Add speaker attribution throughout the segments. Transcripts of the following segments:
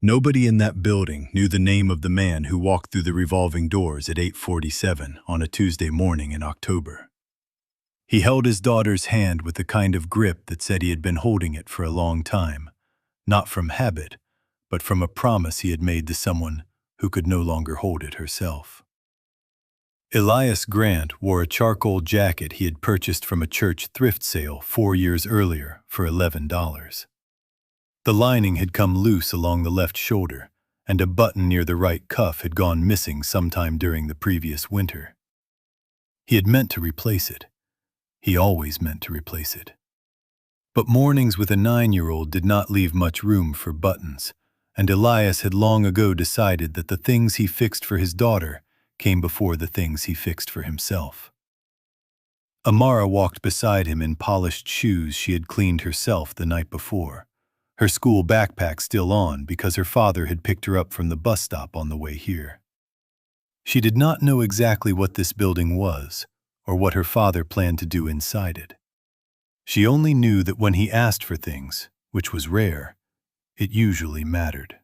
Speaker 1: Nobody in that building knew the name of the man who walked through the revolving doors at 8:47 on a Tuesday morning in October. He held his daughter's hand with the kind of grip that said he had been holding it for a long time, not from habit, but from a promise he had made to someone who could no longer hold it herself. Elias Grant wore a charcoal jacket he had purchased from a church thrift sale 4 years earlier for $11. The lining had come loose along the left shoulder, and a button near the right cuff had gone missing sometime during the previous winter. He had meant to replace it. He always meant to replace it. But mornings with a 9-year-old did not leave much room for buttons, and Elias had long ago decided that the things he fixed for his daughter came before the things he fixed for himself. Amara walked beside him in polished shoes she had cleaned herself the night before, her school backpack still on because her father had picked her up from the bus stop on the way here. She did not know exactly what this building was, or what her father planned to do inside it. She only knew that when he asked for things, which was rare, it usually mattered.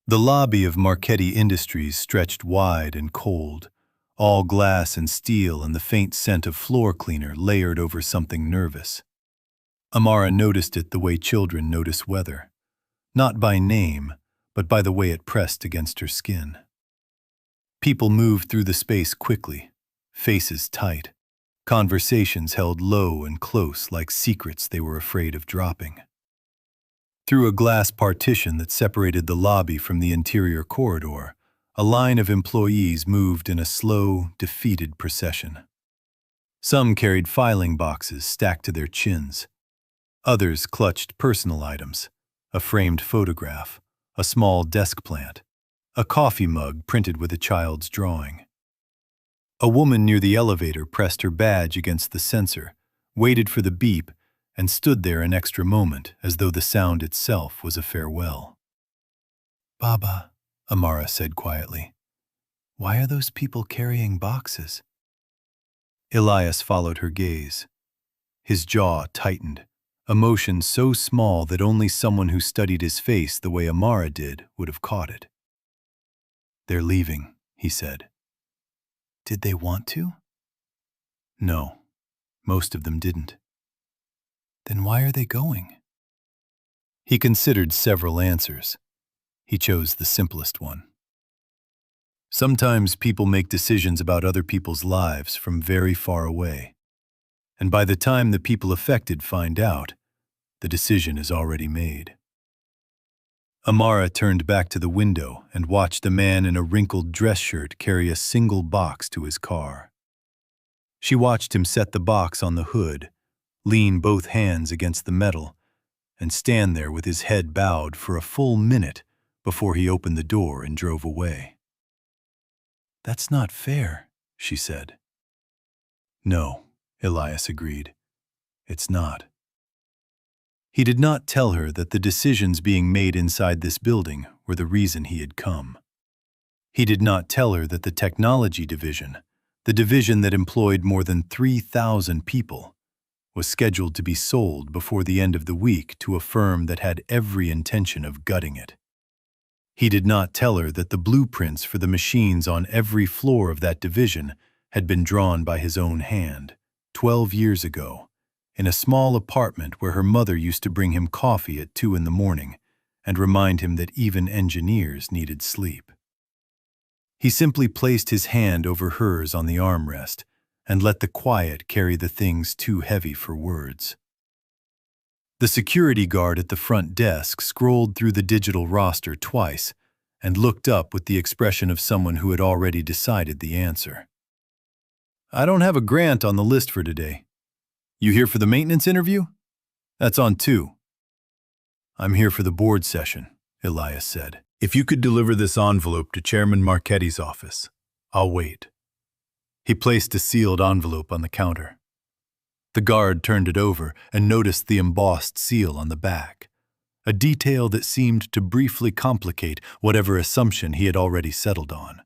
Speaker 1: The lobby of Marchetti Industries stretched wide and cold, all glass and steel and the faint scent of floor cleaner layered over something nervous. Amara noticed it the way children notice weather, not by name, but by the way it pressed against her skin. People moved through the space quickly, faces tight, conversations held low and close like secrets they were afraid of dropping. Through a glass partition that separated the lobby from the interior corridor, a line of employees moved in a slow, defeated procession. Some carried filing boxes stacked to their chins. Others clutched personal items, a framed photograph, a small desk plant, a coffee mug printed with a child's drawing. A woman near the elevator pressed her badge against the sensor, waited for the beep, and stood there an extra moment as though the sound itself was a farewell. "Baba," Amara said quietly, "why are those people carrying boxes?" Elias followed her gaze. His jaw tightened, emotion so small that only someone who studied his face the way Amara did would have caught it. "They're leaving," he said. "Did they want to?" "No, most of them didn't." "Then why are they going?" He considered several answers. He chose the simplest one. Sometimes people make decisions about other people's lives from very far away, and by the time the people affected find out, the decision is already made. Amara turned back to the window and watched the man in a wrinkled dress shirt carry a single box to his car. She watched him set the box on the hood, lean both hands against the metal, and stand there with his head bowed for a full minute before he opened the door and drove away. "That's not fair," she said. "No," Elias agreed. "It's not." He did not tell her that the decisions being made inside this building were the reason he had come. He did not tell her that the technology division, the division that employed more than 3,000 people, was scheduled to be sold before the end of the week to a firm that had every intention of gutting it. He did not tell her that the blueprints for the machines on every floor of that division had been drawn by his own hand, 12 years ago, in a small apartment where her mother used to bring him coffee at 2 in the morning and remind him that even engineers needed sleep. He simply placed his hand over hers on the armrest and let the quiet carry the things too heavy for words. The security guard at the front desk scrolled through the digital roster twice and looked up with the expression of someone who had already decided the answer. "I don't have a Grant on the list for today. You here for the maintenance interview? That's on 2. "I'm here for the board session," Elias said. "If you could deliver this envelope to Chairman Marchetti's office, I'll wait." He placed a sealed envelope on the counter. The guard turned it over and noticed the embossed seal on the back, a detail that seemed to briefly complicate whatever assumption he had already settled on.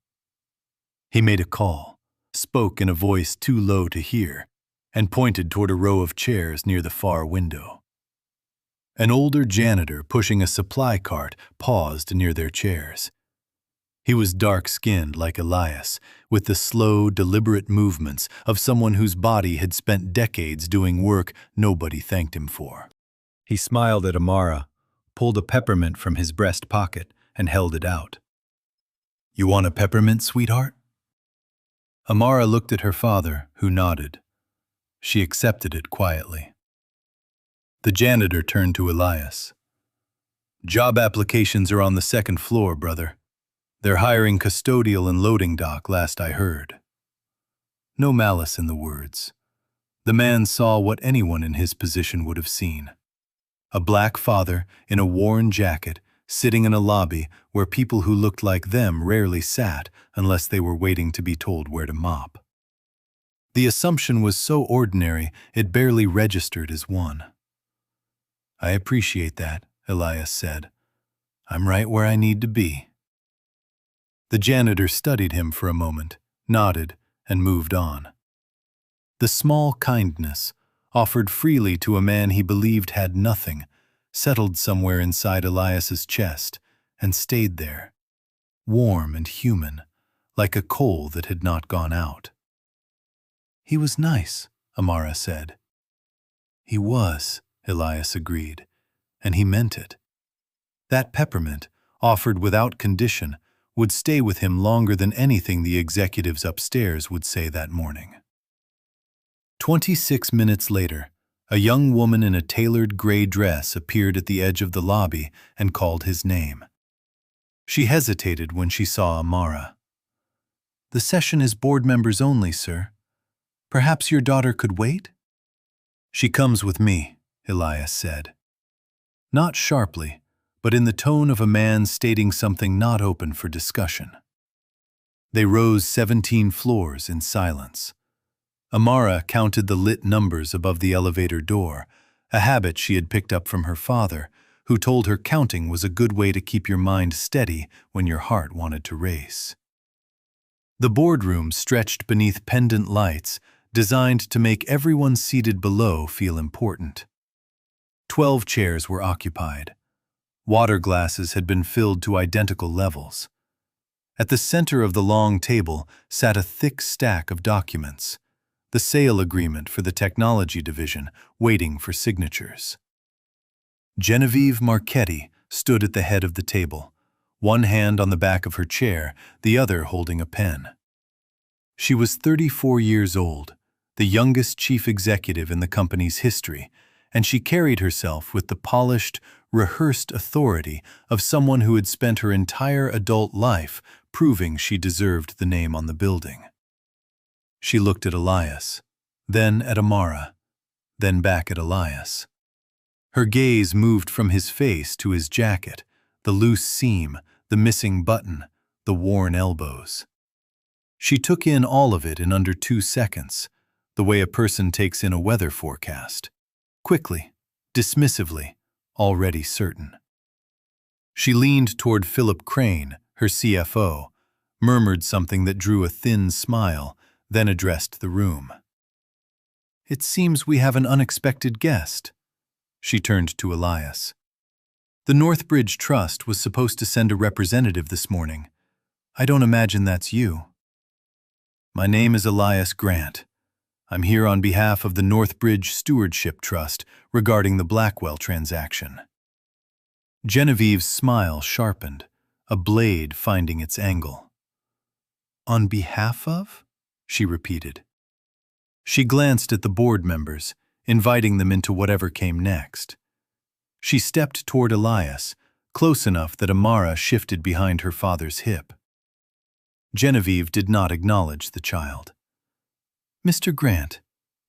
Speaker 1: He made a call, spoke in a voice too low to hear, and pointed toward a row of chairs near the far window. An older janitor pushing a supply cart paused near their chairs. He was dark-skinned like Elias, with the slow, deliberate movements of someone whose body had spent decades doing work nobody thanked him for. He smiled at Amara, pulled a peppermint from his breast pocket, and held it out. "You want a peppermint, sweetheart?" Amara looked at her father, who nodded. She accepted it quietly. The janitor turned to Elias. "Job applications are on the second floor, brother. They're hiring custodial and loading dock, last I heard." No malice in the words. The man saw what anyone in his position would have seen. A black father in a worn jacket, sitting in a lobby where people who looked like them rarely sat unless they were waiting to be told where to mop. The assumption was so ordinary it barely registered as one. "I appreciate that," Elias said. "I'm right where I need to be." The janitor studied him for a moment, nodded, and moved on. The small kindness, offered freely to a man he believed had nothing, settled somewhere inside Elias's chest and stayed there, warm and human, like a coal that had not gone out. "He was nice," Amara said. "He was," Elias agreed, "and he meant it. That peppermint, offered without condition, would stay with him longer than anything the executives upstairs would say that morning. 26 minutes later, a young woman in a tailored gray dress appeared at the edge of the lobby and called his name. She hesitated when she saw Amara. "The session is board members only, sir. Perhaps your daughter could wait?" "She comes with me," Elias said. Not sharply, but in the tone of a man stating something not open for discussion. They rose 17 floors in silence. Amara counted the lit numbers above the elevator door, a habit she had picked up from her father, who told her counting was a good way to keep your mind steady when your heart wanted to race. The boardroom stretched beneath pendant lights, designed to make everyone seated below feel important. 12 chairs were occupied. Water glasses had been filled to identical levels. At the center of the long table sat a thick stack of documents, the sale agreement for the technology division, waiting for signatures. Genevieve Marchetti stood at the head of the table, one hand on the back of her chair, the other holding a pen. She was 34 years old, the youngest chief executive in the company's history, and she carried herself with the polished, rehearsed authority of someone who had spent her entire adult life proving she deserved the name on the building. She looked at Elias, then at Amara, then back at Elias. Her gaze moved from his face to his jacket, the loose seam, the missing button, the worn elbows. She took in all of it in under 2 seconds, the way a person takes in a weather forecast. Quickly, dismissively, already certain. She leaned toward Philip Crane, her CFO, murmured something that drew a thin smile, then addressed the room. "It seems we have an unexpected guest." She turned to Elias. "The Northbridge Trust was supposed to send a representative this morning. I don't imagine that's you." "My name is Elias Grant. I'm here on behalf of the Northbridge Stewardship Trust regarding the Blackwell transaction." Genevieve's smile sharpened, a blade finding its angle. "On behalf of?" she repeated. She glanced at the board members, inviting them into whatever came next. She stepped toward Elias, close enough that Amara shifted behind her father's hip. Genevieve did not acknowledge the child. "Mr. Grant,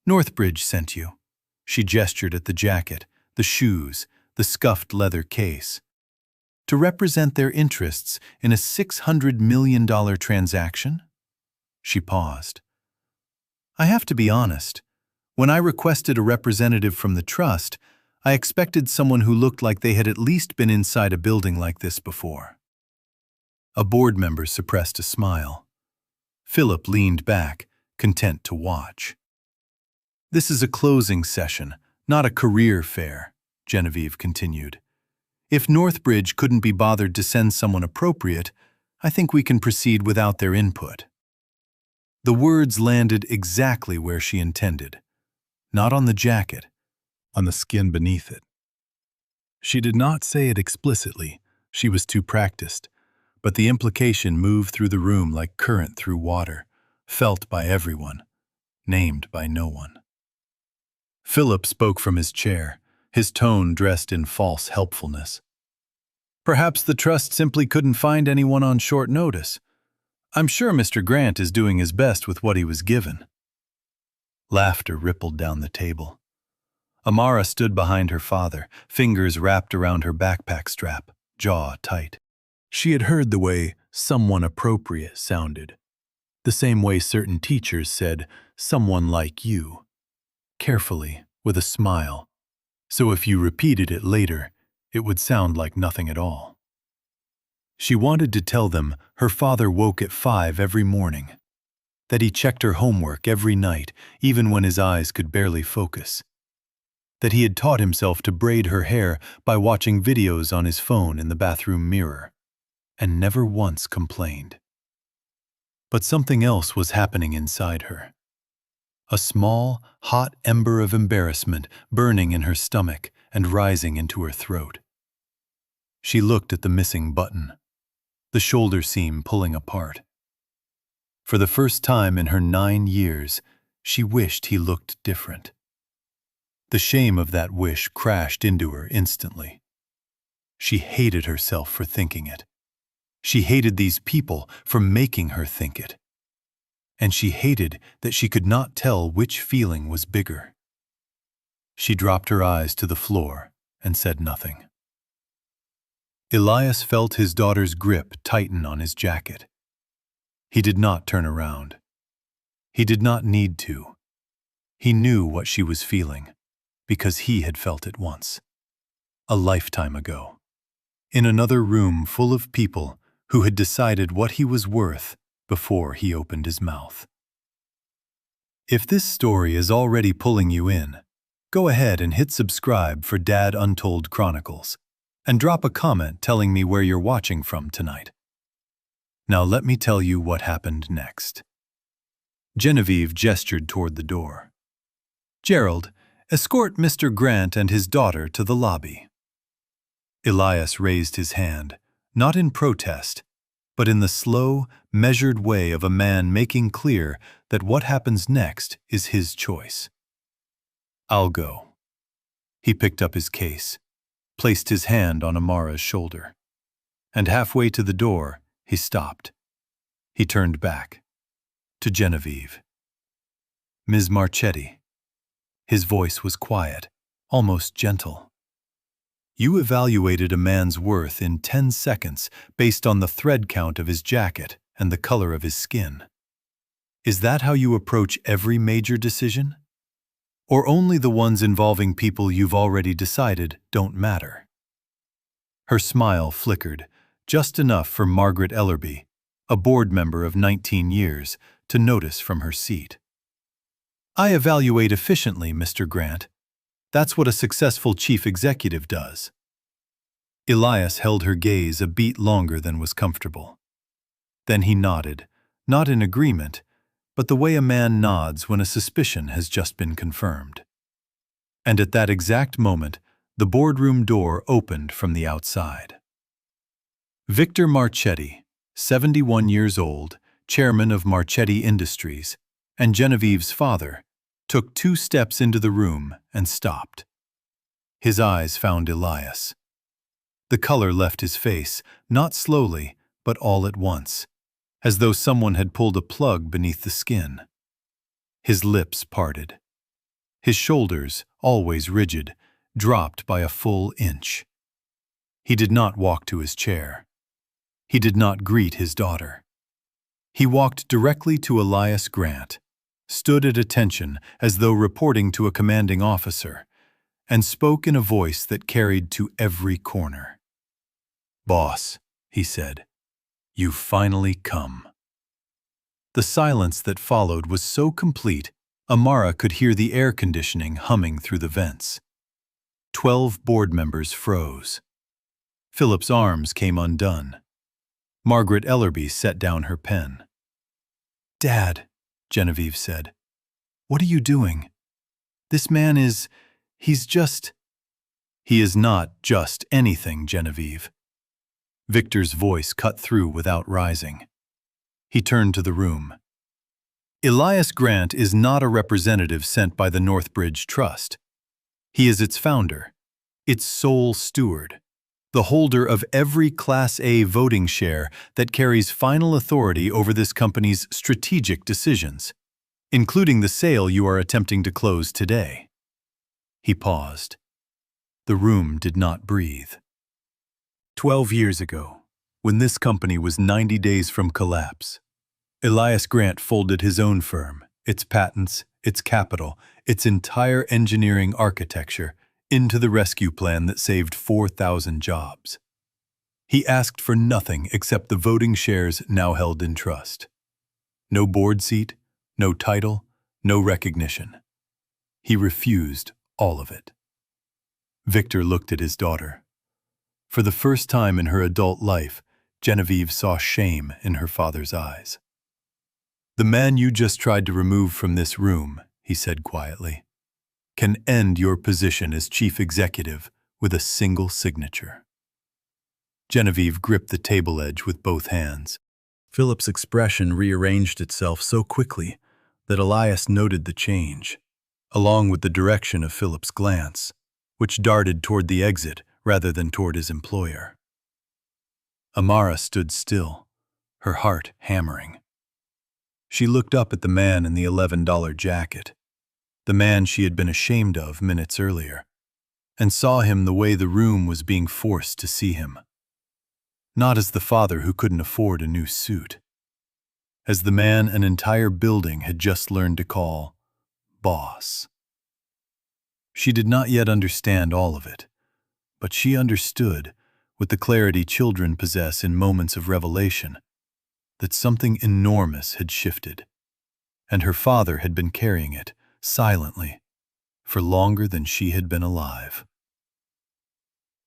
Speaker 1: Northbridge sent you." She gestured at the jacket, the shoes, the scuffed leather case. "To represent their interests in a $600 million transaction?" She paused. "I have to be honest. When I requested a representative from the trust, I expected someone who looked like they had at least been inside a building like this before." A board member suppressed a smile. Philip leaned back, content to watch. "This is a closing session, not a career fair," Genevieve continued. "If Northbridge couldn't be bothered to send someone appropriate, I think we can proceed without their input." The words landed exactly where she intended. Not on the jacket, on the skin beneath it. She did not say it explicitly, she was too practiced, but the implication moved through the room like current through water, felt by everyone, named by no one. Philip spoke from his chair, his tone dressed in false helpfulness. "Perhaps the trust simply couldn't find anyone on short notice. I'm sure Mr. Grant is doing his best with what he was given." Laughter rippled down the table. Amara stood behind her father, fingers wrapped around her backpack strap, jaw tight. She had heard the way "someone appropriate" sounded, the same way certain teachers said "someone like you," carefully, with a smile, so if you repeated it later, it would sound like nothing at all. She wanted to tell them her father woke at 5 every morning, that he checked her homework every night, even when his eyes could barely focus, that he had taught himself to braid her hair by watching videos on his phone in the bathroom mirror, and never once complained. But something else was happening inside her. A small, hot ember of embarrassment burning in her stomach and rising into her throat. She looked at the missing button, the shoulder seam pulling apart. For the first time in her 9 years, she wished he looked different. The shame of that wish crashed into her instantly. She hated herself for thinking it. She hated these people for making her think it. And she hated that she could not tell which feeling was bigger. She dropped her eyes to the floor and said nothing. Elias felt his daughter's grip tighten on his jacket. He did not turn around. He did not need to. He knew what she was feeling, because he had felt it once, a lifetime ago, in another room full of people who had decided what he was worth before he opened his mouth. If this story is already pulling you in, go ahead and hit subscribe for Dad Untold Chronicles, and drop a comment telling me where you're watching from tonight. Now let me tell you what happened next. Genevieve gestured toward the door. "Gerald, escort Mr. Grant and his daughter to the lobby." Elias raised his hand, not in protest, but in the slow, measured way of a man making clear that what happens next is his choice. "I'll go." He picked up his case, placed his hand on Amara's shoulder, and halfway to the door, he stopped. He turned back, to Genevieve. "Ms. Marchetti." His voice was quiet, almost gentle. "You evaluated a man's worth in 10 seconds based on the thread count of his jacket and the color of his skin. Is that how you approach every major decision? Or only the ones involving people you've already decided don't matter?" Her smile flickered, just enough for Margaret Ellerby, a board member of 19 years, to notice from her seat. "I evaluate efficiently, Mr. Grant. That's what a successful chief executive does." Elias held her gaze a beat longer than was comfortable. Then he nodded, not in agreement, but the way a man nods when a suspicion has just been confirmed. And at that exact moment, the boardroom door opened from the outside. Victor Marchetti, 71 years old, chairman of Marchetti Industries, and Genevieve's father, took 2 steps into the room and stopped. His eyes found Elias. The color left his face, not slowly, but all at once, as though someone had pulled a plug beneath the skin. His lips parted. His shoulders, always rigid, dropped by a full inch. He did not walk to his chair. He did not greet his daughter. He walked directly to Elias Grant, stood at attention as though reporting to a commanding officer, and spoke in a voice that carried to every corner. "Boss," he said, "you've finally come." The silence that followed was so complete, Amara could hear the air conditioning humming through the vents. 12 board members froze. Philip's arms came undone. Margaret Ellerby set down her pen. "Dad," Genevieve said, "what are you doing? This man he's just—" "He is not just anything, Genevieve." Victor's voice cut through without rising. He turned to the room. "Elias Grant is not a representative sent by the Northbridge Trust. He is its founder, its sole steward, the holder of every Class A voting share that carries final authority over this company's strategic decisions, including the sale you are attempting to close today." He paused. The room did not breathe. 12 years ago, when this company was 90 days from collapse, Elias Grant folded his own firm, its patents, its capital, its entire engineering architecture, into the rescue plan that saved 4,000 jobs. He asked for nothing except the voting shares now held in trust. No board seat, no title, no recognition. He refused all of it. Victor looked at his daughter. For the first time in her adult life, Genevieve saw shame in her father's eyes. "The man you just tried to remove from this room," he said quietly, "can end your position as chief executive with a single signature." Genevieve gripped the table edge with both hands. Philip's expression rearranged itself so quickly that Elias noted the change, along with the direction of Philip's glance, which darted toward the exit rather than toward his employer. Amara stood still, her heart hammering. She looked up at the man in the $11 jacket, the man she had been ashamed of minutes earlier, and saw him the way the room was being forced to see him. Not as the father who couldn't afford a new suit. As the man an entire building had just learned to call boss. She did not yet understand all of it, but she understood, with the clarity children possess in moments of revelation, that something enormous had shifted, and her father had been carrying it, silently, for longer than she had been alive.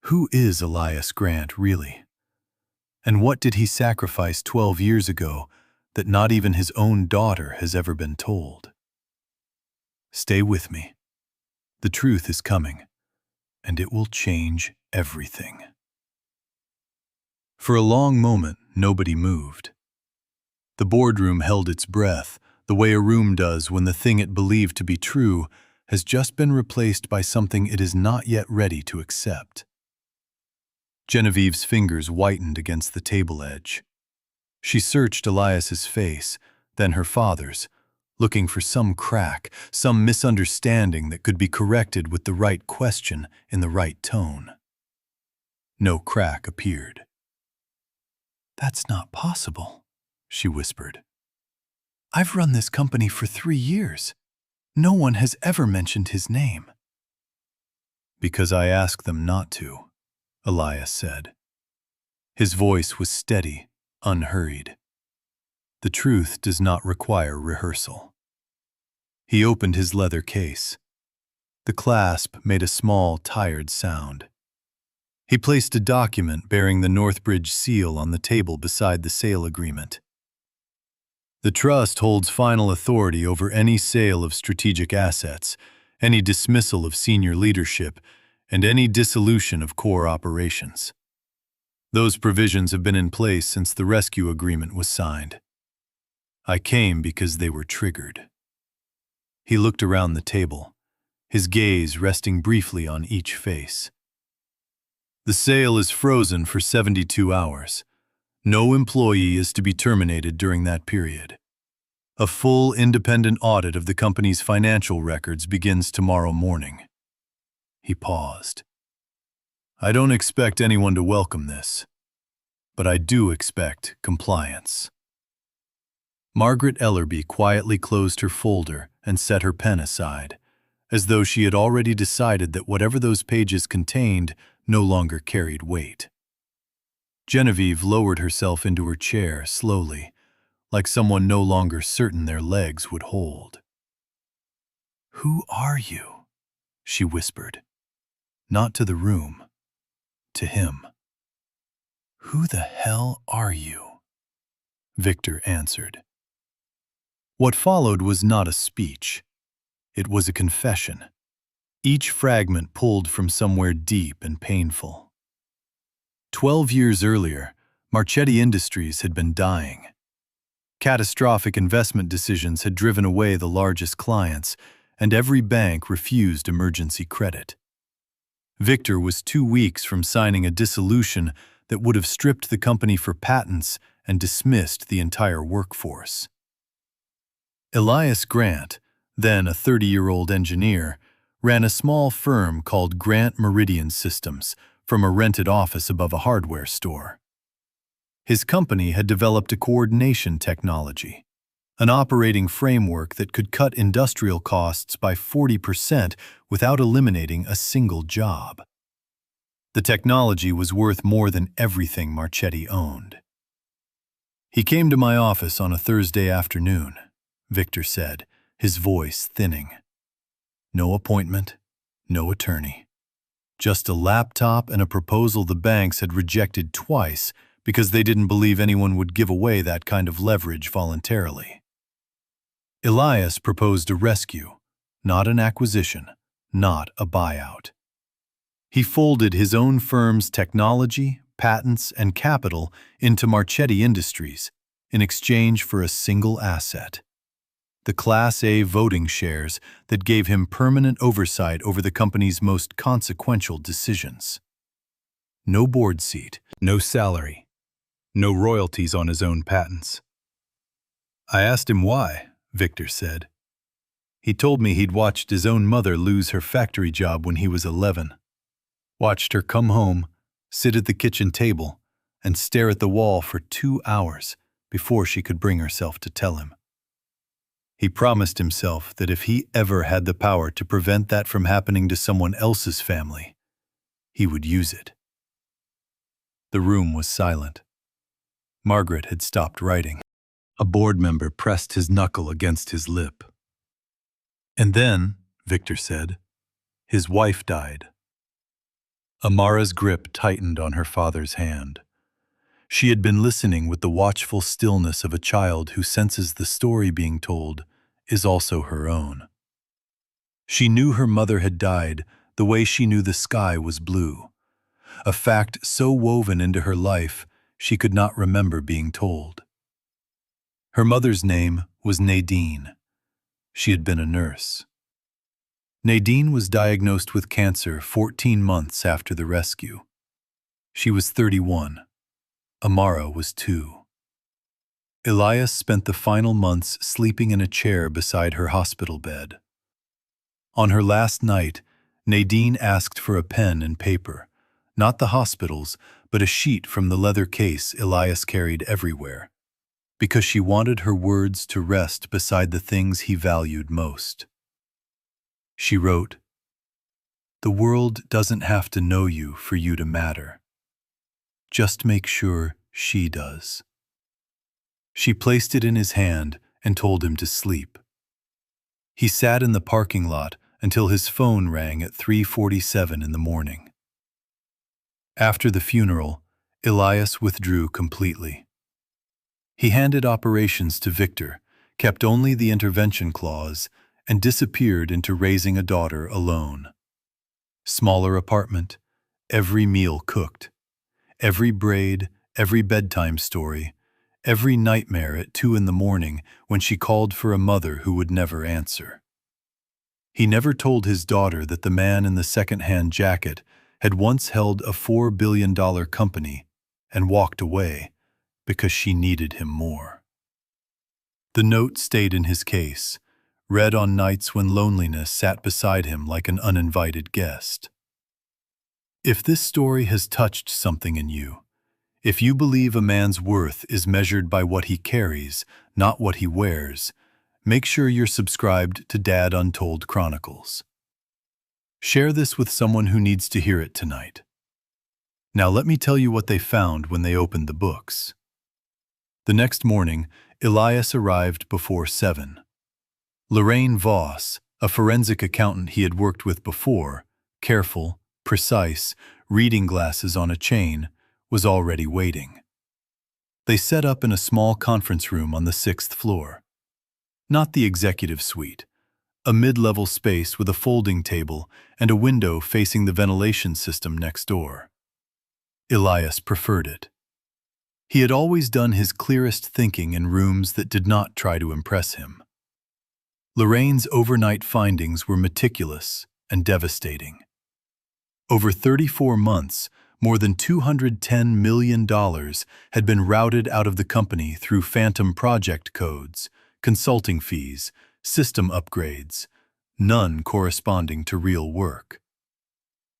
Speaker 1: Who is Elias Grant, really? And what did he sacrifice 12 years ago that not even his own daughter has ever been told? Stay with me. The truth is coming, and it will change everything. For a long moment, nobody moved. The boardroom held its breath, the way a room does when the thing it believed to be true has just been replaced by something it is not yet ready to accept. Genevieve's fingers whitened against the table edge. She searched Elias's face, then her father's, looking for some crack, some misunderstanding that could be corrected with the right question in the right tone. No crack appeared. "That's not possible," she whispered. "I've run this company for 3 years. No one has ever mentioned his name." "Because I asked them not to," Elias said. His voice was steady, unhurried. The truth does not require rehearsal. He opened his leather case. The clasp made a small, tired sound. He placed a document bearing the Northbridge seal on the table beside the sale agreement. "The trust holds final authority over any sale of strategic assets, any dismissal of senior leadership, and any dissolution of core operations. Those provisions have been in place since the rescue agreement was signed. I came because they were triggered." He looked around the table, his gaze resting briefly on each face. "The sale is frozen for 72 hours. No employee is to be terminated during that period. A full independent audit of the company's financial records begins tomorrow morning." He paused. "I don't expect anyone to welcome this, but I do expect compliance." Margaret Ellerby quietly closed her folder and set her pen aside, as though she had already decided that whatever those pages contained no longer carried weight. Genevieve lowered herself into her chair slowly, like someone no longer certain their legs would hold. "Who are you?" she whispered. not to the room, to him. "Who the hell are you?" Victor answered. What followed was not a speech. It was a confession, each fragment pulled from somewhere deep and painful. 12 years earlier, Marchetti Industries had been dying. Catastrophic investment decisions had driven away the largest clients, and every bank refused emergency credit. Victor was 2 weeks from signing a dissolution that would have stripped the company for patents and dismissed the entire workforce. Elias Grant, then a 30-year-old engineer, ran a small firm called Grant Meridian Systems from a rented office above a hardware store. His company had developed a coordination technology, an operating framework that could cut industrial costs by 40% without eliminating a single job. The technology was worth more than everything Marchetti owned. He came to my office on a Thursday afternoon, Victor said, his voice thinning. No appointment, no attorney. Just a laptop and a proposal the banks had rejected twice because they didn't believe anyone would give away that kind of leverage voluntarily. Elias proposed a rescue, not an acquisition, not a buyout. He folded his own firm's technology, patents, and capital into Marchetti Industries in exchange for a single asset: the Class A voting shares that gave him permanent oversight over the company's most consequential decisions. No board seat, no salary, no royalties on his own patents. I asked him why, Victor said. He told me he'd watched his own mother lose her factory job when he was 11. Watched her come home, sit at the kitchen table, and stare at the wall for 2 hours before she could bring herself to tell him. He promised himself that if he ever had the power to prevent that from happening to someone else's family, he would use it. The room was silent. Margaret had stopped writing. A board member pressed his knuckle against his lip. And then, Victor said, his wife died. Amara's grip tightened on her father's hand. She had been listening with the watchful stillness of a child who senses the story being told is also her own. She knew her mother had died the way she knew the sky was blue, a fact so woven into her life she could not remember being told. Her mother's name was Nadine. She had been a nurse. Nadine was diagnosed with cancer 14 months after the rescue. She was 31. Amara was 2. Elias spent the final months sleeping in a chair beside her hospital bed. On her last night, Nadine asked for a pen and paper, not the hospital's, but a sheet from the leather case Elias carried everywhere, because she wanted her words to rest beside the things he valued most. She wrote, "The world doesn't have to know you for you to matter. Just make sure she does." She placed it in his hand and told him to sleep. He sat in the parking lot until his phone rang at 3:47 in the morning. After the funeral, Elias withdrew completely. He handed operations to Victor, kept only the intervention clause, and disappeared into raising a daughter alone. Smaller apartment, every meal cooked, every braid, every bedtime story, every nightmare at 2 in the morning when she called for a mother who would never answer. He never told his daughter that the man in the second-hand jacket had once held a $4 billion company and walked away because she needed him more. The note stayed in his case, read on nights when loneliness sat beside him like an uninvited guest. If this story has touched something in you, if you believe a man's worth is measured by what he carries, not what he wears, make sure you're subscribed to Dad Untold Chronicles. Share this with someone who needs to hear it tonight. Now let me tell you what they found when they opened the books. The next morning, Elias arrived before 7. Lorraine Voss, a forensic accountant he had worked with before, careful, precise, reading glasses on a chain, was already waiting. They set up in a small conference room on the 6th floor. Not the executive suite, a mid-level space with a folding table and a window facing the ventilation system next door. Elias preferred it. He had always done his clearest thinking in rooms that did not try to impress him. Lorraine's overnight findings were meticulous and devastating. Over 34 months, more than $210 million had been routed out of the company through phantom project codes, consulting fees, system upgrades, none corresponding to real work.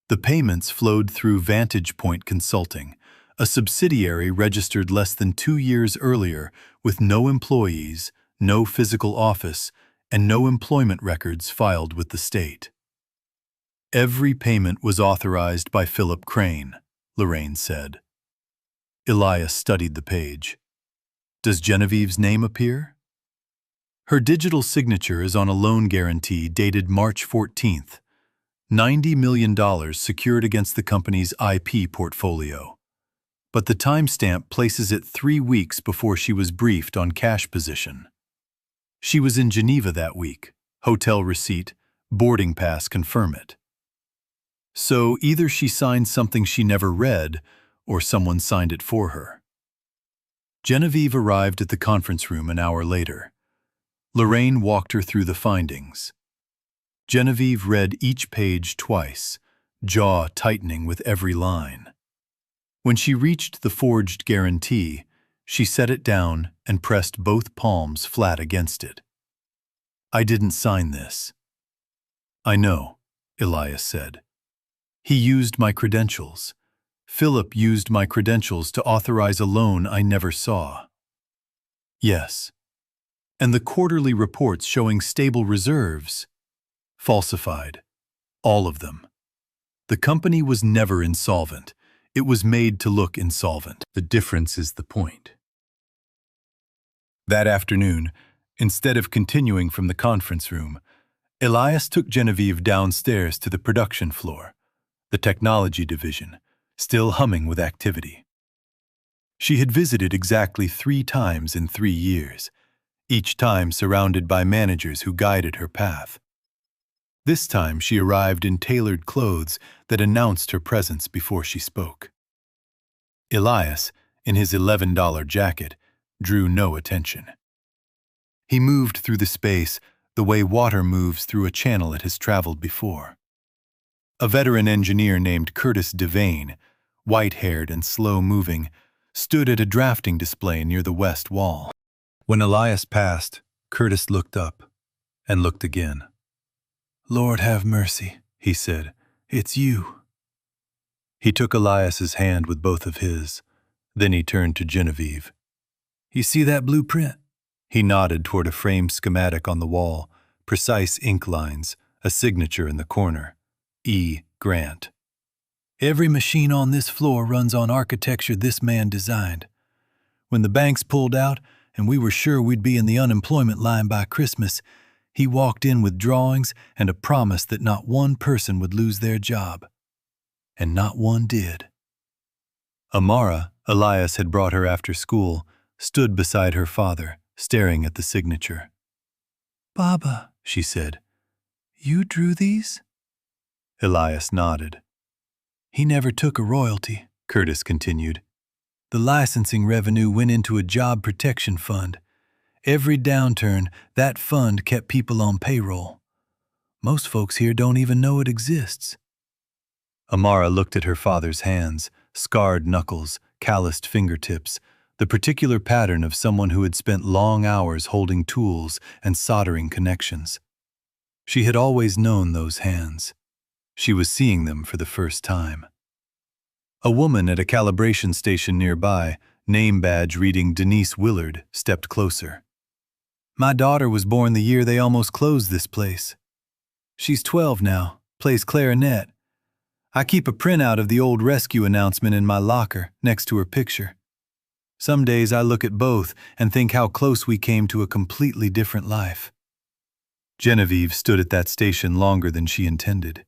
Speaker 1: The payments flowed through Vantage Point Consulting, a subsidiary registered less than 2 years earlier with no employees, no physical office, and no employment records filed with the state. Every payment was authorized by Philip Crane, Lorraine said. Elias studied the page. Does Genevieve's name appear? Her digital signature is on a loan guarantee dated March 14th, $90 million secured against the company's IP portfolio. But the timestamp places it 3 weeks before she was briefed on cash position. She was in Geneva that week. Hotel receipt, boarding pass confirm it. So either she signed something she never read, or someone signed it for her. Genevieve arrived at the conference room an hour later. Lorraine walked her through the findings. Genevieve read each page twice, jaw tightening with every line. When she reached the forged guarantee, she set it down and pressed both palms flat against it. I didn't sign this. I know, Elias said. He used my credentials. Philip used my credentials to authorize a loan I never saw. Yes. And the quarterly reports showing stable reserves? Falsified. All of them. The company was never insolvent. It was made to look insolvent. The difference is the point. That afternoon, instead of continuing from the conference room, Elias took Genevieve downstairs to the production floor, the technology division, still humming with activity. She had visited exactly 3 times in 3 years, each time surrounded by managers who guided her path. This time she arrived in tailored clothes that announced her presence before she spoke. Elias, in his $11 jacket, drew no attention. He moved through the space the way water moves through a channel it has traveled before. A veteran engineer named Curtis Devane, white-haired and slow-moving, stood at a drafting display near the west wall. When Elias passed, Curtis looked up and looked again. "Lord have mercy," he said. "It's you." He took Elias's hand with both of his. Then he turned to Genevieve. "You see that blueprint?" He nodded toward a framed schematic on the wall, precise ink lines, a signature in the corner. E. Grant. "Every machine on this floor runs on architecture this man designed. When the banks pulled out and we were sure we'd be in the unemployment line by Christmas, he walked in with drawings and a promise that not one person would lose their job. And not one did." Amara, Elias had brought her after school, stood beside her father, staring at the signature. "Baba," she said, "you drew these?" Elias nodded. "He never took a royalty," Curtis continued. "The licensing revenue went into a job protection fund. Every downturn, that fund kept people on payroll. Most folks here don't even know it exists." Amara looked at her father's hands, scarred knuckles, calloused fingertips, the particular pattern of someone who had spent long hours holding tools and soldering connections. She had always known those hands. She was seeing them for the first time. A woman at a calibration station nearby, name badge reading Denise Willard, stepped closer. "My daughter was born the year they almost closed this place. She's 12 now, plays clarinet. I keep a printout of the old rescue announcement in my locker next to her picture. Some days I look at both and think how close we came to a completely different life." Genevieve stood at that station longer than she intended.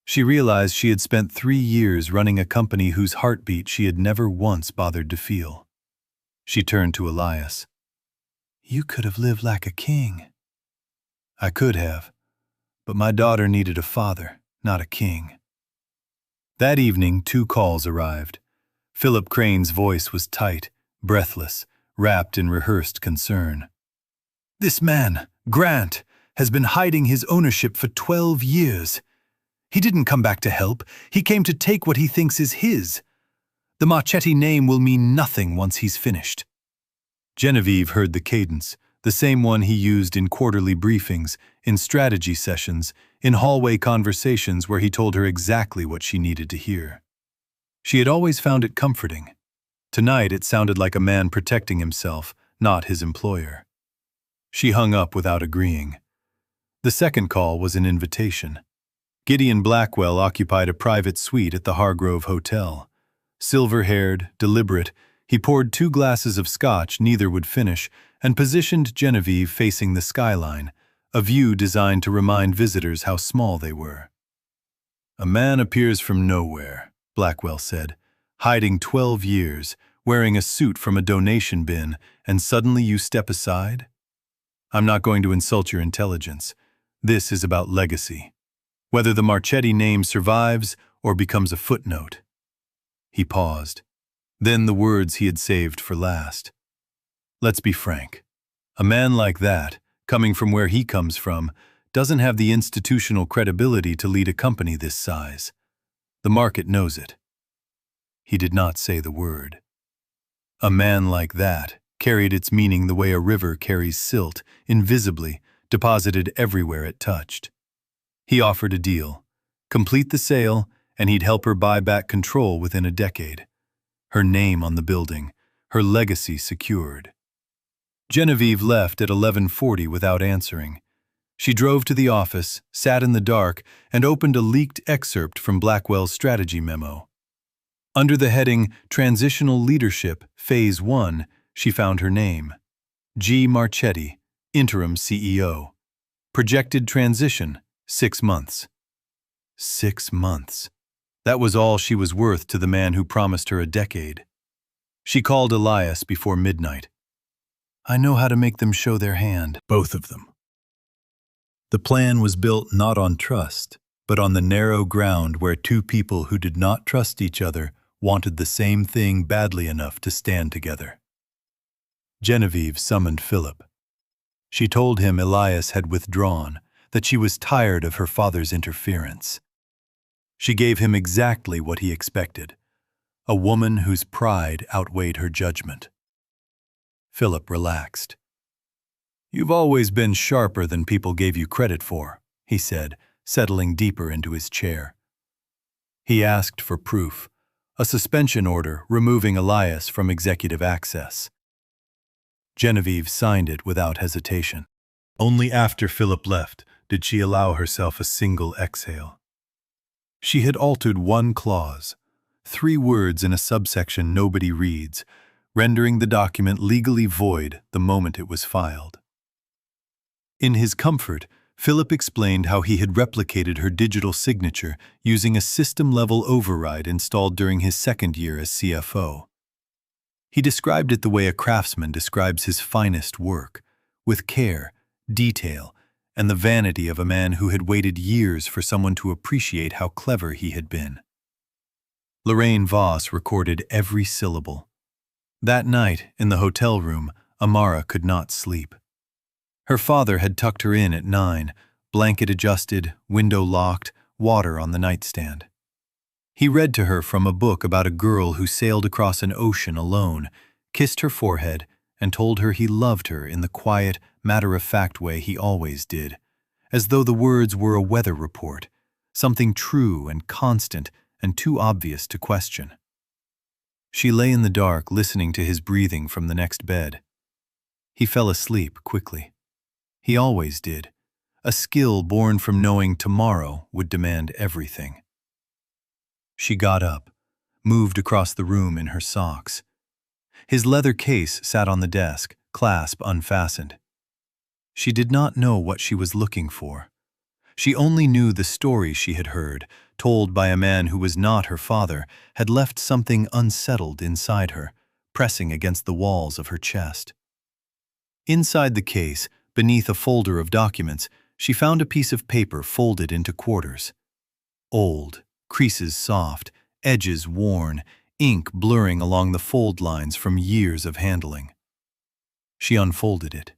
Speaker 1: She realized she had spent 3 years running a company whose heartbeat she had never once bothered to feel. She turned to Elias. "You could have lived like a king." "I could have, but my daughter needed a father, not a king." That evening, 2 calls arrived. Philip Crane's voice was tight, breathless, wrapped in rehearsed concern. "This man, Grant, has been hiding his ownership for 12 years. He didn't come back to help. He came to take what he thinks is his. The Marchetti name will mean nothing once he's finished." Genevieve heard the cadence, the same one he used in quarterly briefings, in strategy sessions, in hallway conversations where he told her exactly what she needed to hear. She had always found it comforting. Tonight it sounded like a man protecting himself, not his employer. She hung up without agreeing. The second call was an invitation. Gideon Blackwell occupied a private suite at the Hargrove Hotel. Silver-haired, deliberate, he poured 2 glasses of scotch neither would finish and positioned Genevieve facing the skyline, a view designed to remind visitors how small they were. "A man appears from nowhere," Blackwell said, "hiding 12 years, wearing a suit from a donation bin, and suddenly you step aside? I'm not going to insult your intelligence. This is about legacy. Whether the Marchetti name survives or becomes a footnote." He paused. Then the words he had saved for last. "Let's be frank. A man like that, coming from where he comes from, doesn't have the institutional credibility to lead a company this size. The market knows it." He did not say the word. A man like that carried its meaning the way a river carries silt, invisibly, deposited everywhere it touched. He offered a deal. Complete the sale, and he'd help her buy back control within a decade. Her name on the building, her legacy secured. Genevieve left at 11:40 without answering. She drove to the office, sat in the dark, and opened a leaked excerpt from Blackwell's strategy memo. Under the heading Transitional Leadership, Phase 1, she found her name. G. Marchetti, Interim CEO. Projected transition, 6 months. 6 months. That was all she was worth to the man who promised her a decade. She called Elias before midnight. "I know how to make them show their hand." Both of them. The plan was built not on trust, but on the narrow ground where 2 people who did not trust each other wanted the same thing badly enough to stand together. Genevieve summoned Philip. She told him Elias had withdrawn, that she was tired of her father's interference. She gave him exactly what he expected, a woman whose pride outweighed her judgment. Philip relaxed. "You've always been sharper than people gave you credit for," he said, settling deeper into his chair. He asked for proof, a suspension order removing Elias from executive access. Genevieve signed it without hesitation. Only after Philip left did she allow herself a single exhale. She had altered 1 clause, 3 words in a subsection nobody reads, rendering the document legally void the moment it was filed. In his comfort, Philip explained how he had replicated her digital signature using a system-level override installed during his 2nd year as CFO. He described it the way a craftsman describes his finest work, with care, detail, and the vanity of a man who had waited years for someone to appreciate how clever he had been. Lorraine Voss recorded every syllable. That night, in the hotel room, Amara could not sleep. Her father had tucked her in at 9, blanket adjusted, window locked, water on the nightstand. He read to her from a book about a girl who sailed across an ocean alone, kissed her forehead, and told her he loved her in the quiet, matter-of-fact way he always did, as though the words were a weather report, something true and constant and too obvious to question. She lay in the dark listening to his breathing from the next bed. He fell asleep quickly. He always did, a skill born from knowing tomorrow would demand everything. She got up, moved across the room in her socks. His leather case sat on the desk, clasp unfastened. She did not know what she was looking for. She only knew the story she had heard, told by a man who was not her father, had left something unsettled inside her, pressing against the walls of her chest. Inside the case, beneath a folder of documents, she found a piece of paper folded into quarters. Old, creases soft, edges worn, ink blurring along the fold lines from years of handling. She unfolded it.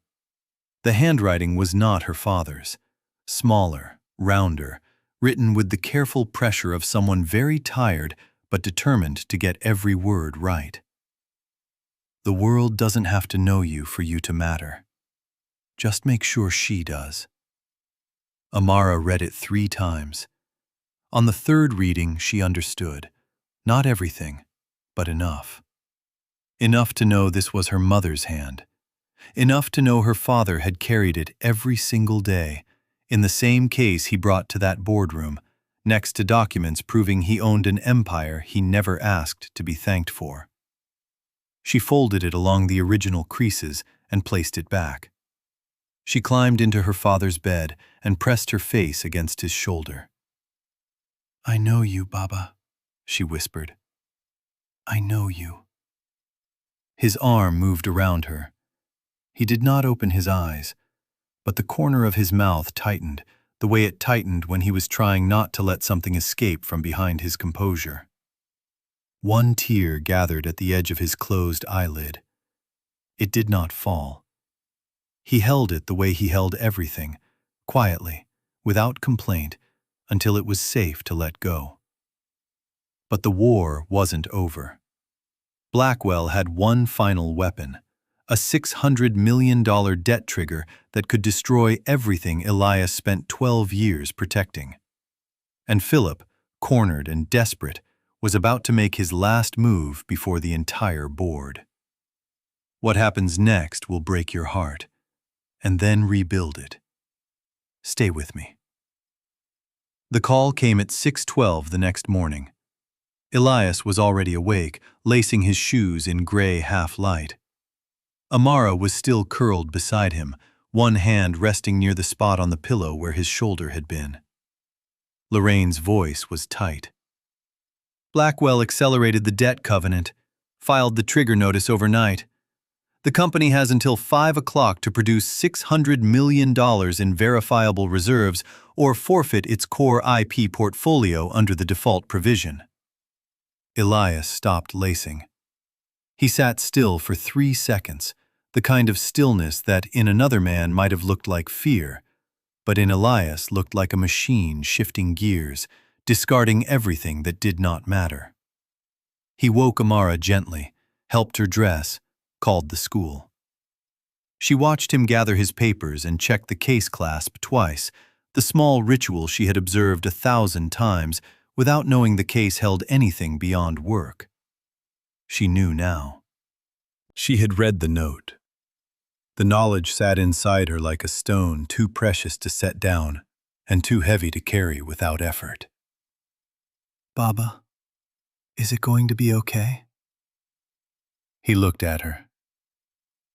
Speaker 1: The handwriting was not her father's. Smaller, rounder, written with the careful pressure of someone very tired but determined to get every word right. The world doesn't have to know you for you to matter. Just make sure she does. Amara read it 3 times. On the 3rd reading, she understood. Not everything, but enough. Enough to know this was her mother's hand. Enough to know her father had carried it every single day, in the same case he brought to that boardroom, next to documents proving he owned an empire he never asked to be thanked for. She folded it along the original creases and placed it back. She climbed into her father's bed and pressed her face against his shoulder. "I know you, Baba," she whispered. "I know you." His arm moved around her. He did not open his eyes, but the corner of his mouth tightened, the way it tightened when he was trying not to let something escape from behind his composure. One tear gathered at the edge of his closed eyelid. It did not fall. He held it the way he held everything, quietly, without complaint, until it was safe to let go. But the war wasn't over. Blackwell had one final weapon, a $600 million debt trigger that could destroy everything Elias spent 12 years protecting. And Philip, cornered and desperate, was about to make his last move before the entire board. What happens next will break your heart, and then rebuild it. Stay with me. The call came at 6:12 the next morning. Elias was already awake, lacing his shoes in gray half-light. Amara was still curled beside him, one hand resting near the spot on the pillow where his shoulder had been. Lorraine's voice was tight. Blackwell accelerated the debt covenant, filed the trigger notice overnight. The company has until 5 o'clock to produce $600 million in verifiable reserves or forfeit its core IP portfolio under the default provision. Elias stopped lacing. He sat still for 3 seconds, the kind of stillness that in another man might have looked like fear, but in Elias looked like a machine shifting gears, discarding everything that did not matter. He woke Amara gently, helped her dress, called the school. She watched him gather his papers and check the case clasp twice, the small ritual she had observed 1,000 times without knowing the case held anything beyond work. She knew now. She had read the note. The knowledge sat inside her like a stone too precious to set down and too heavy to carry without effort. "Baba, is it going to be okay?" He looked at her.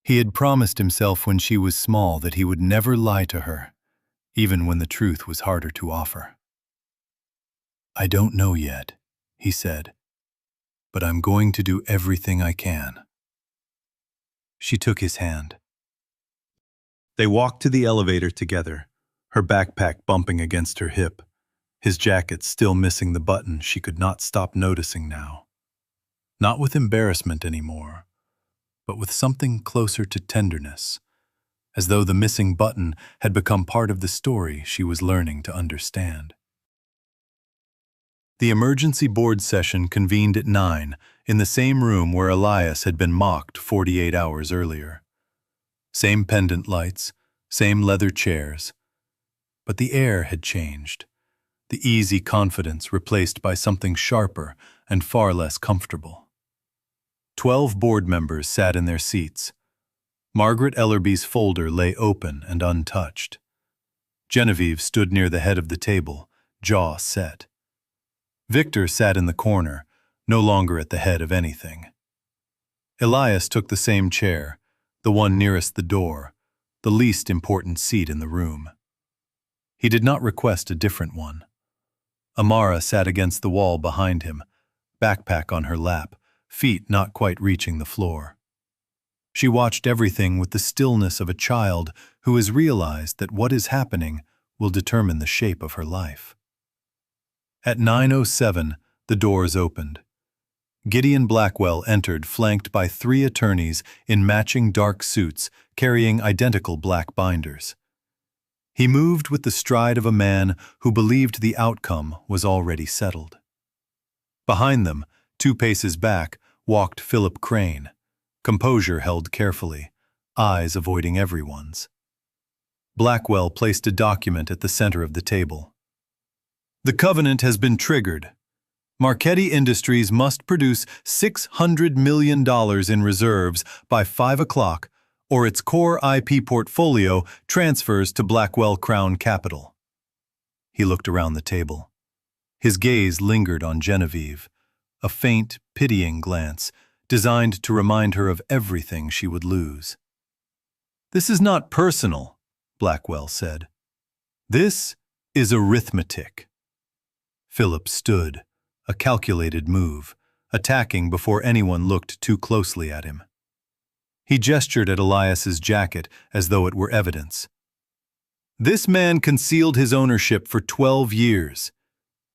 Speaker 1: He had promised himself when she was small that he would never lie to her, even when the truth was harder to offer. "I don't know yet," he said, "but I'm going to do everything I can." She took his hand. They walked to the elevator together, her backpack bumping against her hip, his jacket still missing the button she could not stop noticing now. Not with embarrassment anymore, but with something closer to tenderness, as though the missing button had become part of the story she was learning to understand. The emergency board session convened at 9 in the same room where Elias had been mocked 48 hours earlier. Same pendant lights, same leather chairs. But the air had changed, the easy confidence replaced by something sharper and far less comfortable. 12 board members sat in their seats. Margaret Ellerby's folder lay open and untouched. Genevieve stood near the head of the table, jaw set. Victor sat in the corner, no longer at the head of anything. Elias took the same chair, the one nearest the door, the least important seat in the room. He did not request a different one. Amara sat against the wall behind him, backpack on her lap, feet not quite reaching the floor. She watched everything with the stillness of a child who has realized that what is happening will determine the shape of her life. At 9:07, the doors opened. Gideon Blackwell entered, flanked by 3 attorneys in matching dark suits carrying identical black binders. He moved with the stride of a man who believed the outcome was already settled. Behind them, 2 paces back, walked Philip Crane, composure held carefully, eyes avoiding everyone's. Blackwell placed a document at the center of the table. The covenant has been triggered. Marchetti Industries must produce $600 million in reserves by 5 o'clock, or its core IP portfolio transfers to Blackwell Crown Capital. He looked around the table. His gaze lingered on Genevieve, a faint, pitying glance designed to remind her of everything she would lose. "This is not personal," Blackwell said. "This is arithmetic." Philip stood, a calculated move, attacking before anyone looked too closely at him. He gestured at Elias's jacket as though it were evidence. "This man concealed his ownership for 12 years.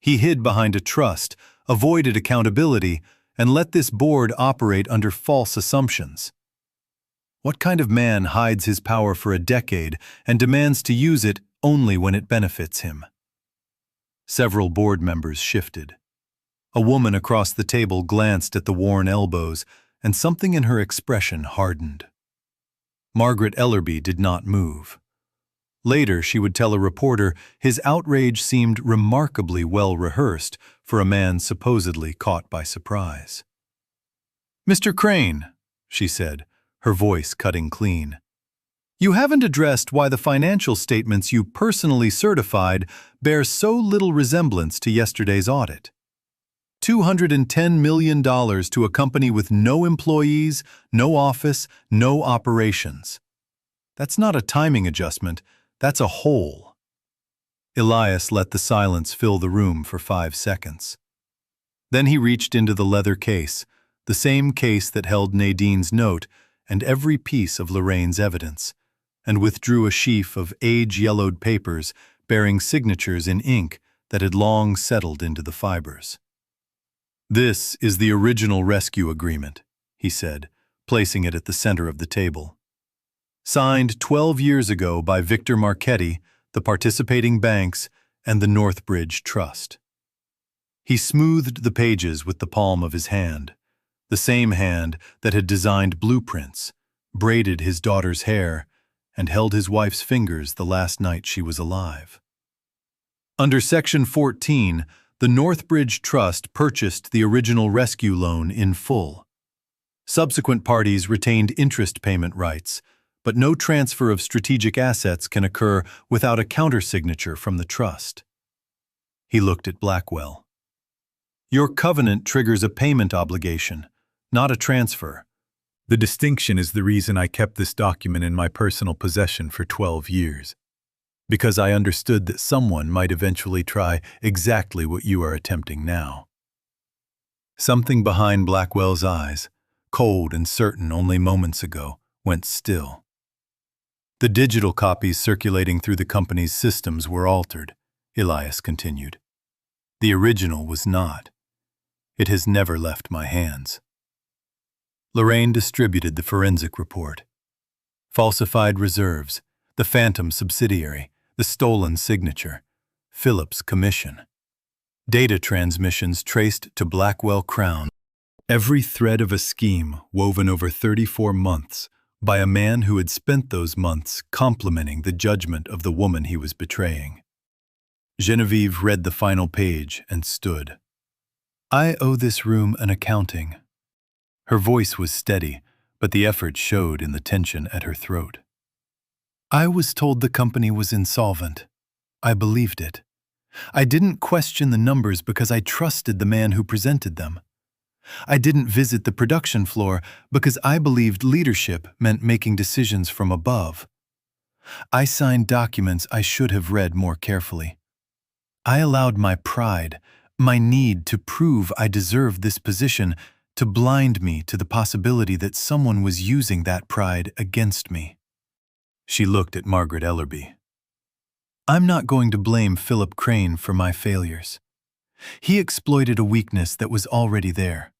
Speaker 1: He hid behind a trust, avoided accountability, and let this board operate under false assumptions. What kind of man hides his power for a decade and demands to use it only when it benefits him?" Several board members shifted. A woman across the table glanced at the worn elbows, and something in her expression hardened. Margaret Ellerby did not move. Later, she would tell a reporter his outrage seemed remarkably well rehearsed for a man supposedly caught by surprise. "Mr. Crane," she said, her voice cutting clean, "you haven't addressed why the financial statements you personally certified bear so little resemblance to yesterday's audit. $210 million to a company with no employees, no office, no operations. That's not a timing adjustment, that's a hole." Elias let the silence fill the room for 5 seconds. Then he reached into the leather case, the same case that held Nadine's note and every piece of Lorraine's evidence, and withdrew a sheaf of age-yellowed papers bearing signatures in ink that had long settled into the fibers. "This is the original rescue agreement," he said, placing it at the center of the table. "Signed 12 years ago by Victor Marchetti, the participating banks, and the Northbridge Trust." He smoothed the pages with the palm of his hand, the same hand that had designed blueprints, braided his daughter's hair, and held his wife's fingers the last night she was alive. Under Section 14, the Northbridge Trust purchased the original rescue loan in full. Subsequent parties retained interest payment rights, but no transfer of strategic assets can occur without a countersignature from the trust. He looked at Blackwell. "Your covenant triggers a payment obligation, not a transfer. The distinction is the reason I kept this document in my personal possession for 12 years. Because I understood that someone might eventually try exactly what you are attempting now." Something behind Blackwell's eyes, cold and certain only moments ago, went still. "The digital copies circulating through the company's systems were altered," Elias continued. "The original was not. It has never left my hands." Lorraine distributed the forensic report. Falsified reserves, the phantom subsidiary, the stolen signature, Philip's commission. Data transmissions traced to Blackwell Crown. Every thread of a scheme woven over 34 months by a man who had spent those months complementing the judgment of the woman he was betraying. Genevieve read the final page and stood. "I owe this room an accounting." Her voice was steady, but the effort showed in the tension at her throat. "I was told the company was insolvent. I believed it. I didn't question the numbers because I trusted the man who presented them. I didn't visit the production floor because I believed leadership meant making decisions from above. I signed documents I should have read more carefully. I allowed my pride, my need to prove I deserved this position, to blind me to the possibility that someone was using that pride against me. She looked at Margaret Ellerby. I'm not going to blame Philip Crane for my failures. He exploited a weakness that was already there.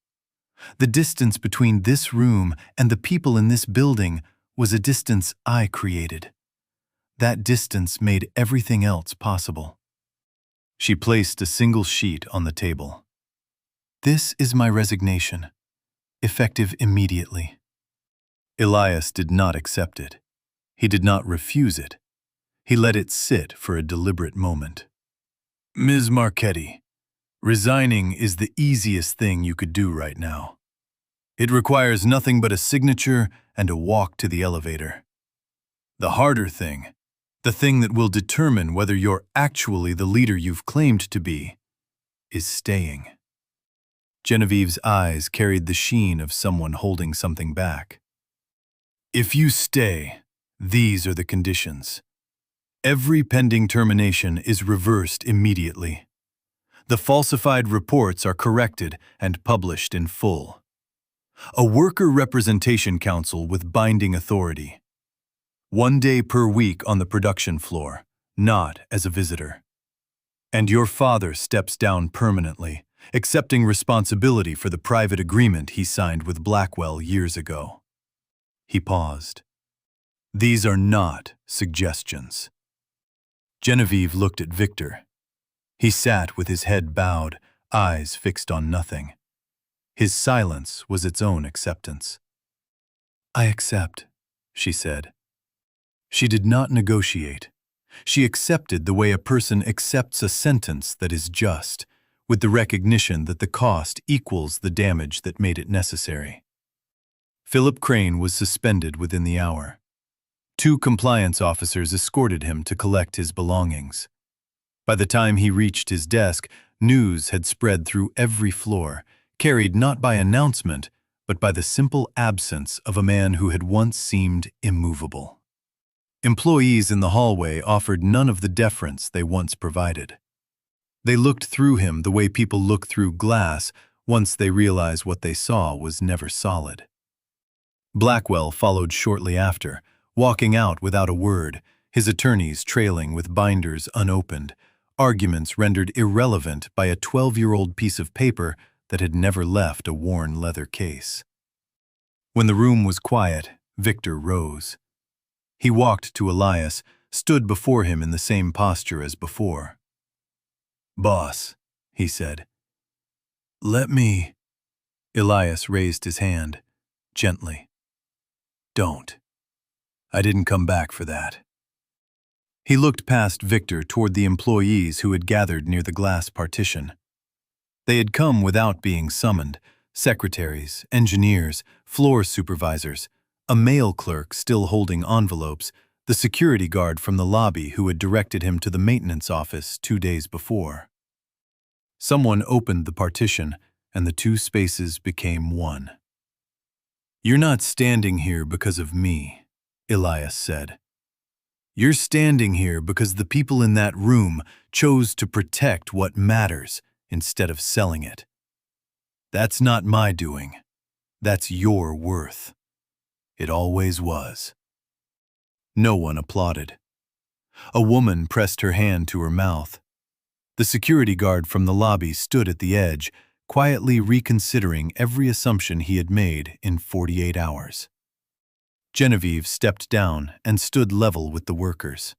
Speaker 1: The distance between this room and the people in this building was a distance I created. That distance made everything else possible. She placed a single sheet on the table. This is my resignation, effective immediately. Elias did not accept it. He did not refuse it. He let it sit for a deliberate moment. Ms. Marchetti, resigning is the easiest thing you could do right now. It requires nothing but a signature and a walk to the elevator. The harder thing, the thing that will determine whether you're actually the leader you've claimed to be, is staying. Genevieve's eyes carried the sheen of someone holding something back. If you stay, these are the conditions. Every pending termination is reversed immediately. The falsified reports are corrected and published in full. A worker representation council with binding authority. 1 day per week on the production floor, not as a visitor. And your father steps down permanently, accepting responsibility for the private agreement he signed with Blackwell years ago. He paused. These are not suggestions. Genevieve looked at Victor. He sat with his head bowed, eyes fixed on nothing. His silence was its own acceptance. I accept, she said. She did not negotiate. She accepted the way a person accepts a sentence that is just, with the recognition that the cost equals the damage that made it necessary. Philip Crane was suspended within the hour. 2 compliance officers escorted him to collect his belongings. By the time he reached his desk, news had spread through every floor, carried not by announcement, but by the simple absence of a man who had once seemed immovable. Employees in the hallway offered none of the deference they once provided. They looked through him the way people look through glass once they realize what they saw was never solid. Blackwell followed shortly after, walking out without a word, his attorneys trailing with binders unopened, arguments rendered irrelevant by a 12-year-old piece of paper that had never left a worn leather case. When the room was quiet, Victor rose. He walked to Elias, stood before him in the same posture as before. Boss, he said. Let me. Elias raised his hand, gently. Don't. I didn't come back for that. He looked past Victor toward the employees who had gathered near the glass partition. They had come without being summoned, secretaries, engineers, floor supervisors, a mail clerk still holding envelopes, the security guard from the lobby who had directed him to the maintenance office 2 days before. Someone opened the partition, and the 2 spaces became one. You're not standing here because of me, Elias said. You're standing here because the people in that room chose to protect what matters instead of selling it. That's not my doing. That's your worth. It always was. No one applauded. A woman pressed her hand to her mouth. The security guard from the lobby stood at the edge, quietly reconsidering every assumption he had made in 48 hours. Genevieve stepped down and stood level with the workers.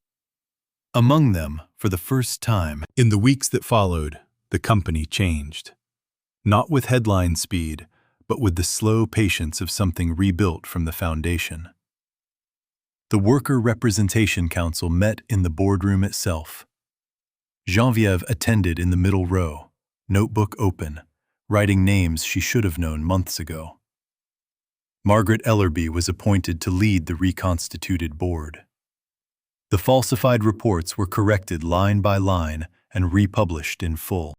Speaker 1: Among them, for the first time, in the weeks that followed, the company changed. Not with headline speed, but with the slow patience of something rebuilt from the foundation. The Worker Representation Council met in the boardroom itself. Genevieve attended in the middle row, notebook open, writing names she should have known months ago. Margaret Ellerby was appointed to lead the reconstituted board. The falsified reports were corrected line by line and republished in full.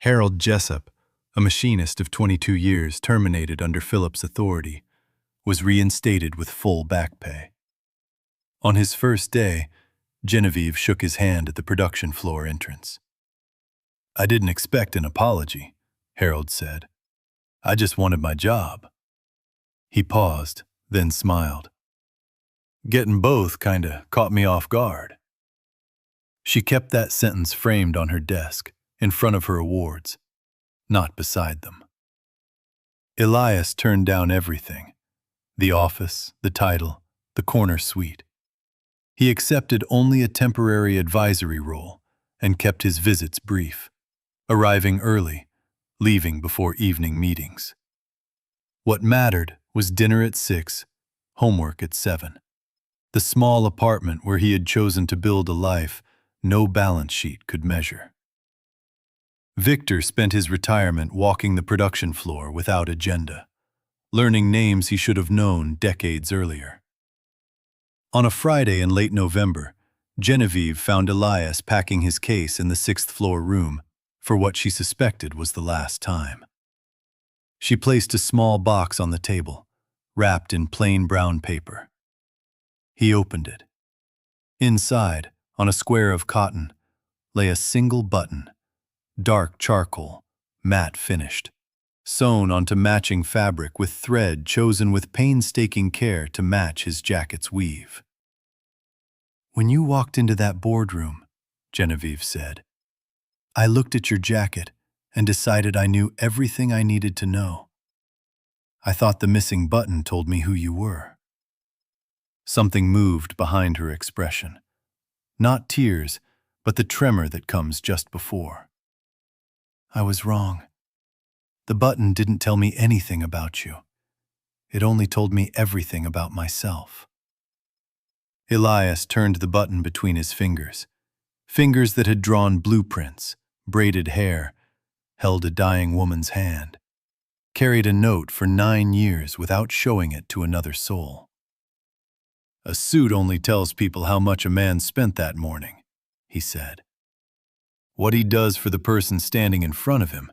Speaker 1: Harold Jessup, a machinist of 22 years terminated under Philip's authority, was reinstated with full back pay. On his first day, Genevieve shook his hand at the production floor entrance. I didn't expect an apology, Harold said. I just wanted my job. He paused, then smiled. Getting both kinda caught me off guard. She kept that sentence framed on her desk, in front of her awards, not beside them. Elias turned down everything: the office, the title, the corner suite. He accepted only a temporary advisory role and kept his visits brief, arriving early, leaving before evening meetings. What mattered was dinner at 6, homework at 7. The small apartment where he had chosen to build a life no balance sheet could measure. Victor spent his retirement walking the production floor without agenda, learning names he should have known decades earlier. On a Friday in late November, Genevieve found Elias packing his case in the 6th-floor room for what she suspected was the last time. She placed a small box on the table, wrapped in plain brown paper. He opened it. Inside, on a square of cotton, lay a single button, dark charcoal, matte finished, sewn onto matching fabric with thread chosen with painstaking care to match his jacket's weave. "When you walked into that boardroom," Genevieve said, "I looked at your jacket and decided I knew everything I needed to know. I thought the missing button told me who you were." Something moved behind her expression. Not tears, but the tremor that comes just before. "I was wrong. The button didn't tell me anything about you. It only told me everything about myself." Elias turned the button between his fingers, fingers that had drawn blueprints, braided hair, held a dying woman's hand, carried a note for 9 years without showing it to another soul. "A suit only tells people how much a man spent that morning," he said. "What he does for the person standing in front of him,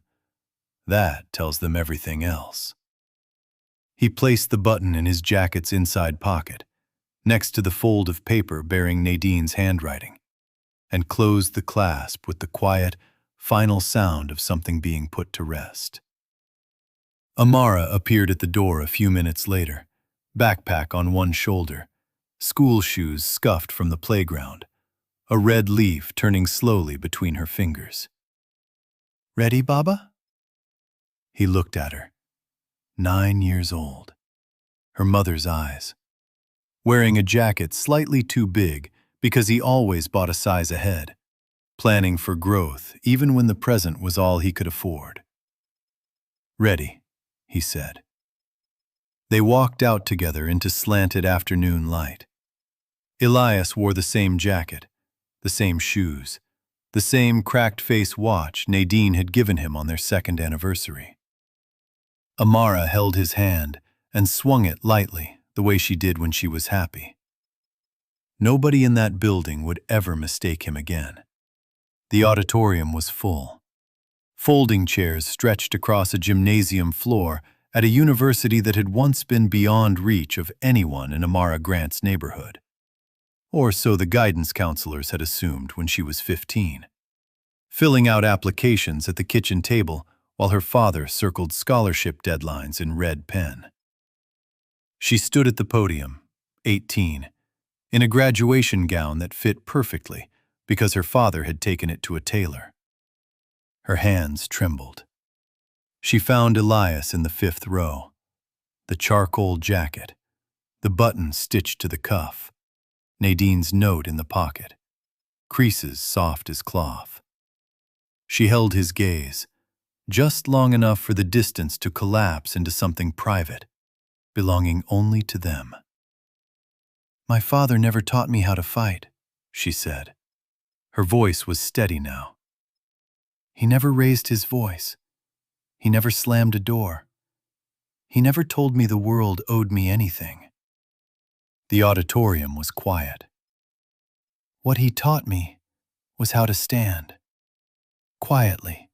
Speaker 1: that tells them everything else." He placed the button in his jacket's inside pocket, next to the fold of paper bearing Nadine's handwriting, and closed the clasp with the quiet, final sound of something being put to rest. Amara appeared at the door a few minutes later, backpack on one shoulder, school shoes scuffed from the playground, a red leaf turning slowly between her fingers. "Ready, Baba?" He looked at her. 9 years old. Her mother's eyes. Wearing a jacket slightly too big because he always bought a size ahead, planning for growth even when the present was all he could afford. "Ready," he said. They walked out together into slanted afternoon light. Elias wore the same jacket, the same shoes, the same cracked-face watch Nadine had given him on their 2nd anniversary. Amara held his hand and swung it lightly, the way she did when she was happy. Nobody in that building would ever mistake him again. The auditorium was full. Folding chairs stretched across a gymnasium floor at a university that had once been beyond reach of anyone in Amara Grant's neighborhood. Or so the guidance counselors had assumed when she was 15. Filling out applications at the kitchen table while her father circled scholarship deadlines in red pen. She stood at the podium, 18, in a graduation gown that fit perfectly because her father had taken it to a tailor. Her hands trembled. She found Elias in the 5th row, the charcoal jacket, the button stitched to the cuff, Nadine's note in the pocket, creases soft as cloth. She held his gaze, just long enough for the distance to collapse into something private, belonging only to them. "My father never taught me how to fight," she said. Her voice was steady now. "He never raised his voice. He never slammed a door. He never told me the world owed me anything." The auditorium was quiet. "What he taught me was how to stand. Quietly,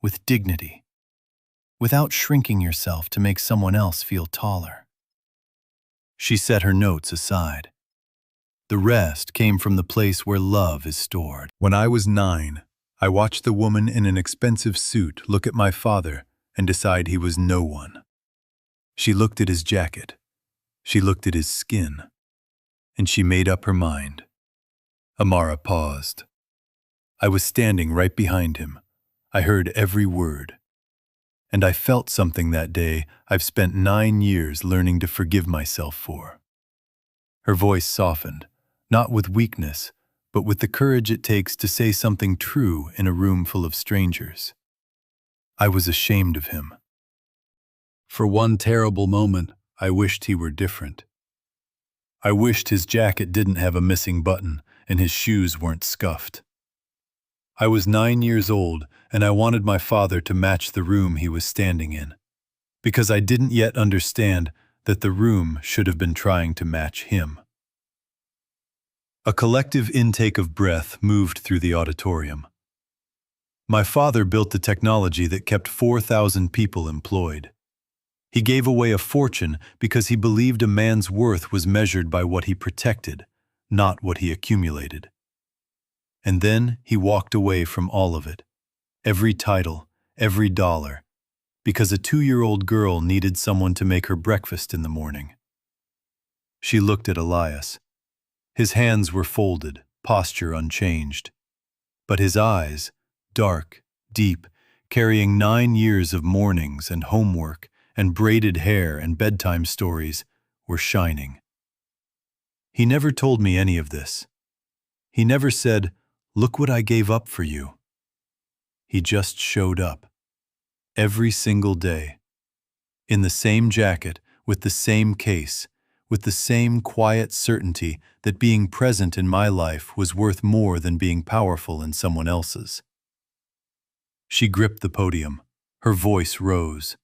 Speaker 1: with dignity, without shrinking yourself to make someone else feel taller." She set her notes aside. The rest came from the place where love is stored. "When I was 9, I watched the woman in an expensive suit look at my father and decide he was no one. She looked at his jacket. She looked at his skin. And she made up her mind. Amara paused. I was standing right behind him. I heard every word. And I felt something that day I've spent 9 years learning to forgive myself for. Her voice softened, not with weakness, but with the courage it takes to say something true in a room full of strangers. I was ashamed of him. For one terrible moment, I wished he were different. I wished his jacket didn't have a missing button and his shoes weren't scuffed. I was 9 years old and I wanted my father to match the room he was standing in, because I didn't yet understand that the room should have been trying to match him. A collective intake of breath moved through the auditorium. My father built the technology that kept 4,000 people employed. He gave away a fortune because he believed a man's worth was measured by what he protected, not what he accumulated. And then he walked away from all of it, every title, every dollar, because a 2-year-old girl needed someone to make her breakfast in the morning. She looked at Elias. His hands were folded, posture unchanged. But his eyes, dark, deep, carrying 9 years of mornings and homework and braided hair and bedtime stories, were shining. He never told me any of this. He never said, "Look what I gave up for you." He just showed up. Every single day. In the same jacket, with the same case, with the same quiet certainty that being present in my life was worth more than being powerful in someone else's. She gripped the podium. Her voice rose.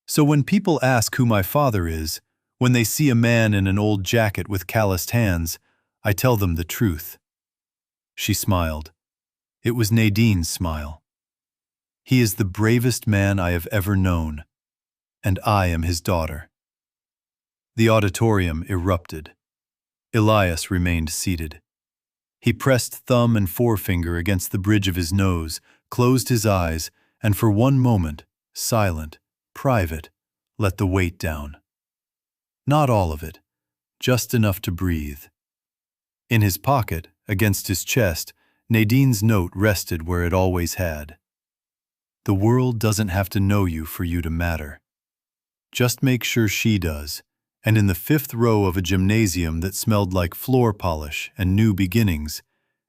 Speaker 1: So when people ask who my father is, when they see a man in an old jacket with calloused hands, I tell them the truth. She smiled. It was Nadine's smile. He is the bravest man I have ever known, and I am his daughter. The auditorium erupted. Elias remained seated. He pressed thumb and forefinger against the bridge of his nose, closed his eyes, and for one moment, silent, private, let the weight down. Not all of it, just enough to breathe. In his pocket, against his chest, Nadine's note rested where it always had. The world doesn't have to know you for you to matter. Just make sure she does, and in the 5th row of a gymnasium that smelled like floor polish and new beginnings,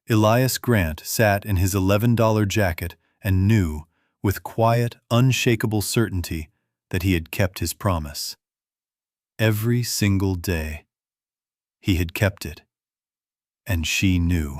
Speaker 1: Elias Grant sat in his $11 jacket and knew, with quiet, unshakable certainty, that he had kept his promise. Every single day. He had kept it. And she knew.